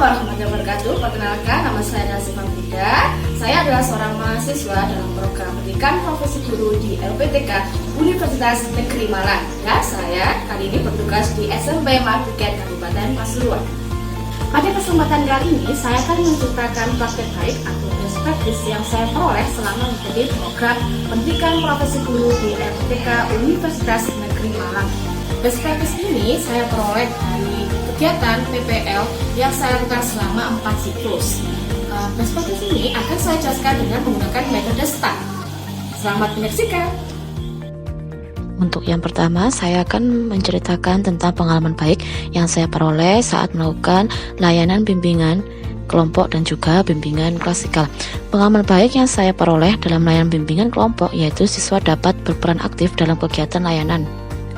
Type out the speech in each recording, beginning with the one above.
warahmatullahi wabarakatuh. Perkenalkan, nama saya adalah Siva Buddha. Saya adalah seorang mahasiswa dalam program pendidikan profesi guru di LPTK Universitas Negeri Malang. Dan saya kali ini bertugas di SMP Marbuket Kabupaten Pasuruan. Pada kesempatan kali ini, saya akan menceritakan praktek baik atau best practice yang saya peroleh selama mengikuti program pendidikan profesi guru di LPTK Universitas Negeri Malang. Best practice ini saya peroleh dari kegiatan PPL yang saya lakukan selama 4 siklus. Best practice ini akan saya jelaskan dengan menggunakan metode STAR. Selamat menyaksikan. Untuk yang pertama, saya akan menceritakan tentang pengalaman baik yang saya peroleh saat melakukan layanan bimbingan kelompok dan juga bimbingan klasikal. Pengalaman baik yang saya peroleh dalam layanan bimbingan kelompok yaitu siswa dapat berperan aktif dalam kegiatan layanan.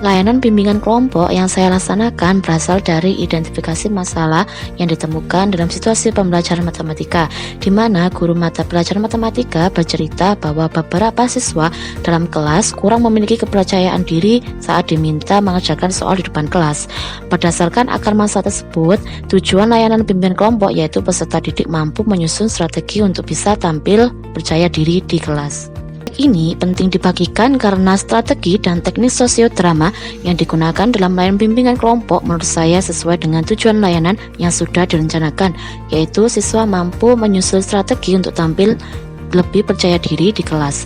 Layanan bimbingan kelompok yang saya laksanakan berasal dari identifikasi masalah yang ditemukan dalam situasi pembelajaran matematika, di mana guru mata pelajaran matematika bercerita bahwa beberapa siswa dalam kelas kurang memiliki kepercayaan diri saat diminta mengerjakan soal di depan kelas. Berdasarkan akar masalah tersebut, tujuan layanan bimbingan kelompok yaitu peserta didik mampu menyusun strategi untuk bisa tampil percaya diri di kelas. Ini penting dibagikan karena strategi dan teknik sosiodrama yang digunakan dalam layanan bimbingan kelompok menurut saya sesuai dengan tujuan layanan yang sudah direncanakan, yaitu siswa mampu menyusun strategi untuk tampil lebih percaya diri di kelas.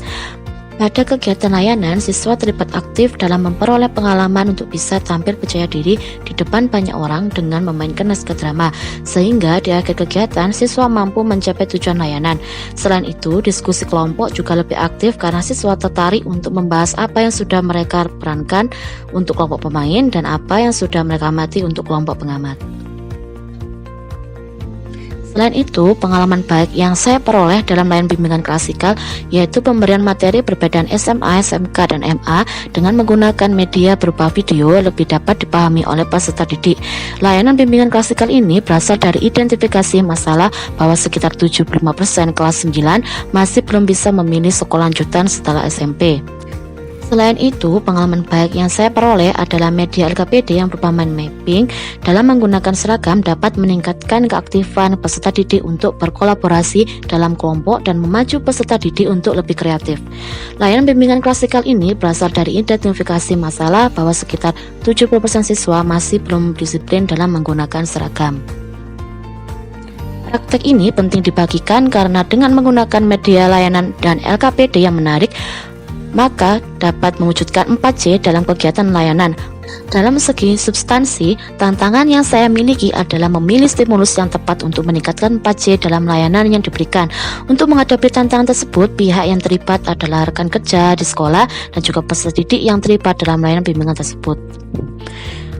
Pada kegiatan layanan, siswa terlibat aktif dalam memperoleh pengalaman untuk bisa tampil percaya diri di depan banyak orang dengan memainkan naskah drama, sehingga di akhir kegiatan siswa mampu mencapai tujuan layanan. Selain itu, diskusi kelompok juga lebih aktif karena siswa tertarik untuk membahas apa yang sudah mereka perankan untuk kelompok pemain dan apa yang sudah mereka amati untuk kelompok pengamat. Selain itu, pengalaman baik yang saya peroleh dalam layanan bimbingan klasikal yaitu pemberian materi perbedaan SMA, SMK, dan MA dengan menggunakan media berupa video lebih dapat dipahami oleh peserta didik. Layanan bimbingan klasikal ini berasal dari identifikasi masalah bahwa sekitar 75% kelas 9 masih belum bisa memilih sekolah lanjutan setelah SMP. Selain itu, pengalaman baik yang saya peroleh adalah media LKPD yang berupa mind mapping dalam menggunakan seragam dapat meningkatkan keaktifan peserta didik untuk berkolaborasi dalam kelompok dan memacu peserta didik untuk lebih kreatif. Layanan bimbingan klasikal ini berasal dari identifikasi masalah bahwa sekitar 70% siswa masih belum disiplin dalam menggunakan seragam. Praktek ini penting dibagikan karena dengan menggunakan media layanan dan LKPD yang menarik, maka dapat mewujudkan 4C dalam kegiatan layanan. Dalam segi substansi, tantangan yang saya miliki adalah memilih stimulus yang tepat untuk meningkatkan 4C dalam layanan yang diberikan. Untuk menghadapi tantangan tersebut, pihak yang terlibat adalah rekan kerja di sekolah dan juga peserta didik yang terlibat dalam layanan bimbingan tersebut.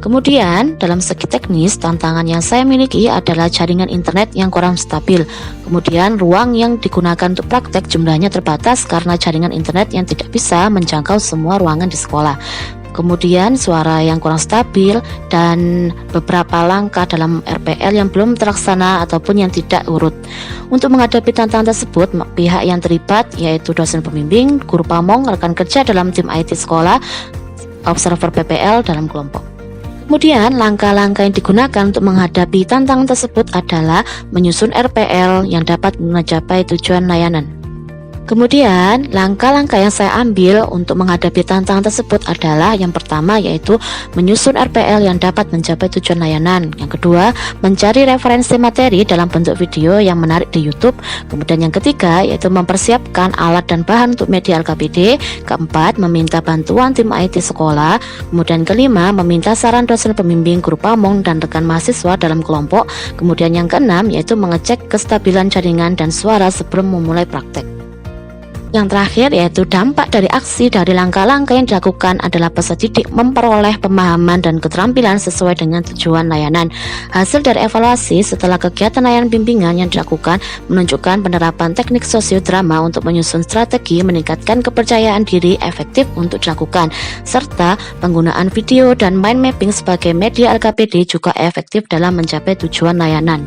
Kemudian, dalam segi teknis, tantangan yang saya miliki adalah jaringan internet yang kurang stabil. Kemudian, ruang yang digunakan untuk praktek jumlahnya terbatas karena jaringan internet yang tidak bisa menjangkau semua ruangan di sekolah. Kemudian, suara yang kurang stabil dan beberapa langkah dalam RPL yang belum terlaksana ataupun yang tidak urut. Untuk menghadapi tantangan tersebut, pihak yang terlibat yaitu dosen pembimbing, guru pamong, rekan kerja dalam tim IT sekolah, observer PPL dalam kelompok. Kemudian, langkah-langkah yang digunakan untuk menghadapi tantangan tersebut adalah menyusun RPL yang dapat mencapai tujuan layanan. Kemudian, langkah-langkah yang saya ambil untuk menghadapi tantangan tersebut adalah yang pertama yaitu menyusun RPL yang dapat mencapai tujuan layanan. Yang kedua, mencari referensi materi dalam bentuk video yang menarik di YouTube. Kemudian yang ketiga yaitu mempersiapkan alat dan bahan untuk media LKPD. Keempat, meminta bantuan tim IT sekolah. Kemudian kelima, meminta saran dosen pembimbing, guru pamong, dan rekan mahasiswa dalam kelompok. Kemudian yang keenam yaitu mengecek kestabilan jaringan dan suara sebelum memulai praktek. Yang terakhir yaitu dampak dari aksi dari langkah-langkah yang dilakukan adalah peserta didik memperoleh pemahaman dan keterampilan sesuai dengan tujuan layanan. Hasil dari evaluasi setelah kegiatan layanan bimbingan yang dilakukan menunjukkan penerapan teknik sosiodrama untuk menyusun strategi meningkatkan kepercayaan diri efektif untuk dilakukan, serta penggunaan video dan mind mapping sebagai media LKPD juga efektif dalam mencapai tujuan layanan.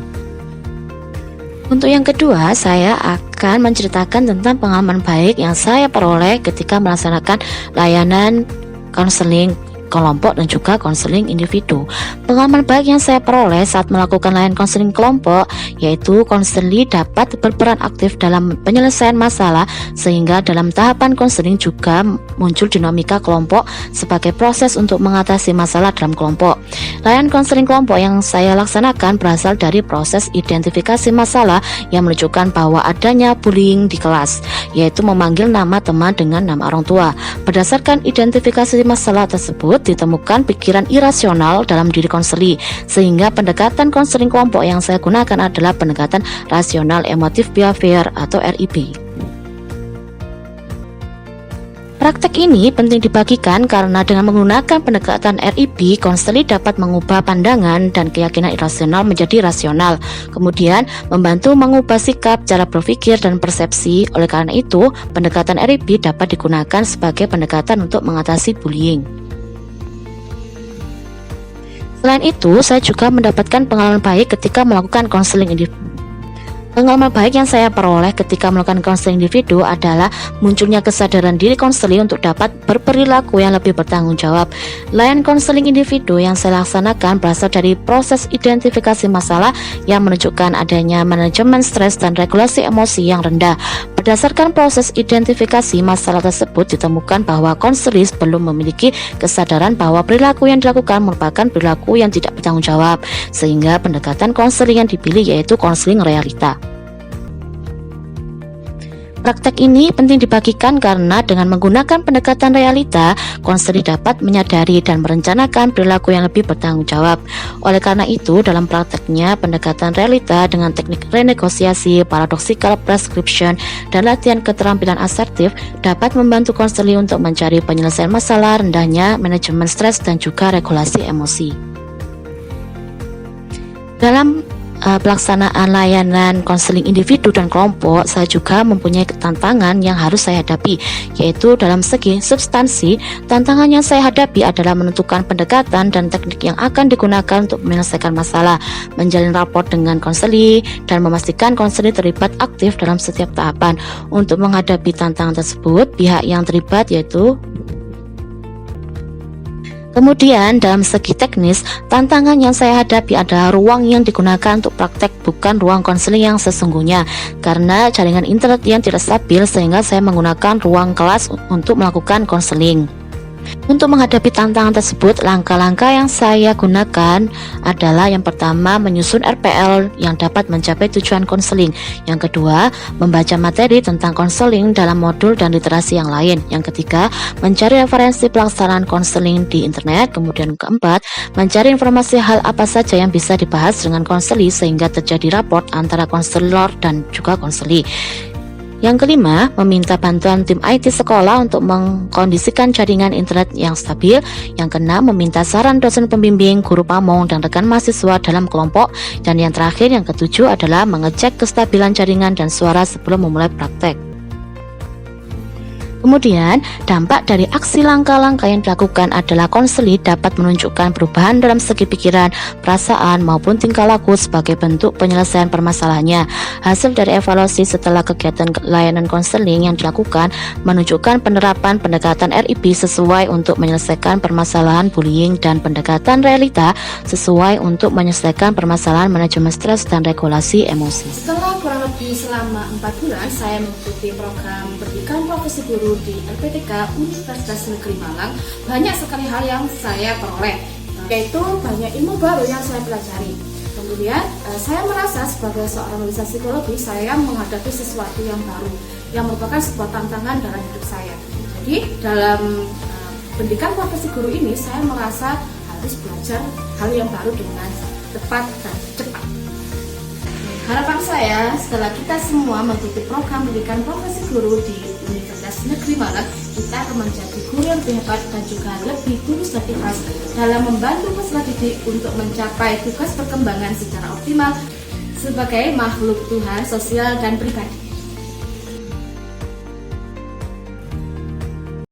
Untuk yang kedua, saya akan menceritakan tentang pengalaman baik yang saya peroleh ketika melaksanakan layanan konseling kelompok dan juga konseling individu. Pengalaman baik yang saya peroleh saat melakukan layanan konseling kelompok yaitu konseling dapat berperan aktif dalam penyelesaian masalah, sehingga dalam tahapan konseling juga muncul dinamika kelompok sebagai proses untuk mengatasi masalah dalam kelompok. Layanan konseling kelompok yang saya laksanakan berasal dari proses identifikasi masalah yang menunjukkan bahwa adanya bullying di kelas, yaitu memanggil nama teman dengan nama orang tua. Berdasarkan identifikasi masalah tersebut, ditemukan pikiran irasional dalam diri konseli, sehingga pendekatan konseling kelompok yang saya gunakan adalah pendekatan rasional emotive behavior atau REB. Praktek ini penting dibagikan karena dengan menggunakan pendekatan REB, konseli dapat mengubah pandangan dan keyakinan irasional menjadi rasional, kemudian membantu mengubah sikap, cara berpikir, dan persepsi. Oleh karena itu, pendekatan REB dapat digunakan sebagai pendekatan untuk mengatasi bullying. Selain itu, saya juga mendapatkan pengalaman baik ketika melakukan konseling individu. Pengalaman baik yang saya peroleh ketika melakukan konseling individu adalah munculnya kesadaran diri konseli untuk dapat berperilaku yang lebih bertanggung jawab. Layanan konseling individu yang saya laksanakan berasal dari proses identifikasi masalah yang menunjukkan adanya manajemen stres dan regulasi emosi yang rendah. Berdasarkan proses identifikasi masalah tersebut, ditemukan bahwa konselis belum memiliki kesadaran bahwa perilaku yang dilakukan merupakan perilaku yang tidak bertanggung jawab, sehingga pendekatan konseling yang dipilih yaitu konseling realita. Praktek ini penting dibagikan karena dengan menggunakan pendekatan realita, konseli dapat menyadari dan merencanakan perilaku yang lebih bertanggung jawab. Oleh karena itu, dalam prakteknya, pendekatan realita dengan teknik renegosiasi, paradoxical prescription, dan latihan keterampilan asertif dapat membantu konseli untuk mencari penyelesaian masalah, rendahnya manajemen stres, dan juga regulasi emosi. Dalam pelaksanaan layanan konseling individu dan kelompok, saya juga mempunyai tantangan yang harus saya hadapi, yaitu dalam segi substansi. Tantangan yang saya hadapi adalah menentukan pendekatan dan teknik yang akan digunakan untuk menyelesaikan masalah, menjalin raport dengan konseli, dan memastikan konseli terlibat aktif dalam setiap tahapan. Untuk menghadapi tantangan tersebut, pihak yang terlibat yaitu Kemudian dalam segi teknis, tantangan yang saya hadapi adalah ruang yang digunakan untuk praktek bukan ruang konseling yang sesungguhnya, karena jaringan internet yang tidak stabil sehingga saya menggunakan ruang kelas untuk melakukan konseling. Untuk menghadapi tantangan tersebut, langkah-langkah yang saya gunakan adalah yang pertama, menyusun RPL yang dapat mencapai tujuan konseling. Yang kedua, membaca materi tentang konseling dalam modul dan literasi yang lain. Yang ketiga, mencari referensi pelaksanaan konseling di internet. Kemudian keempat, mencari informasi hal apa saja yang bisa dibahas dengan konseli sehingga terjadi raport antara konselor dan juga konseli. Yang kelima, meminta bantuan tim IT sekolah untuk mengkondisikan jaringan internet yang stabil. Yang keenam, meminta saran dosen pembimbing, guru pamong, dan rekan mahasiswa dalam kelompok. Dan yang terakhir, yang ketujuh adalah mengecek kestabilan jaringan dan suara sebelum memulai praktek. Kemudian, dampak dari aksi langkah-langkah yang dilakukan adalah konseli dapat menunjukkan perubahan dalam segi pikiran, perasaan, maupun tingkah laku sebagai bentuk penyelesaian permasalahannya. Hasil dari evaluasi setelah kegiatan layanan konseling yang dilakukan menunjukkan penerapan pendekatan REB sesuai untuk menyelesaikan permasalahan bullying dan pendekatan realita sesuai untuk menyelesaikan permasalahan manajemen stres dan regulasi emosi. Setelah kurang lebih selama 4 bulan, saya mengikuti program pendidikan profesi guru di LPTK Universitas Negeri Malang. Banyak sekali hal yang saya peroleh, yaitu banyak ilmu baru yang saya pelajari. Kemudian saya merasa sebagai seorang lulusan psikologi, saya menghadapi sesuatu yang baru, yang merupakan sebuah tantangan dalam hidup saya. Jadi dalam pendidikan profesi guru ini, saya merasa harus belajar hal yang baru dengan tepat dan cepat. Harapan saya, setelah kita semua mengikuti program pendidikan profesi guru di Universitas Negeri Malang, kita akan menjadi guru yang lebih hebat dan juga lebih tulus dan ikhlas dalam membantu peserta didik untuk mencapai tugas perkembangan secara optimal sebagai makhluk Tuhan, sosial, dan pribadi.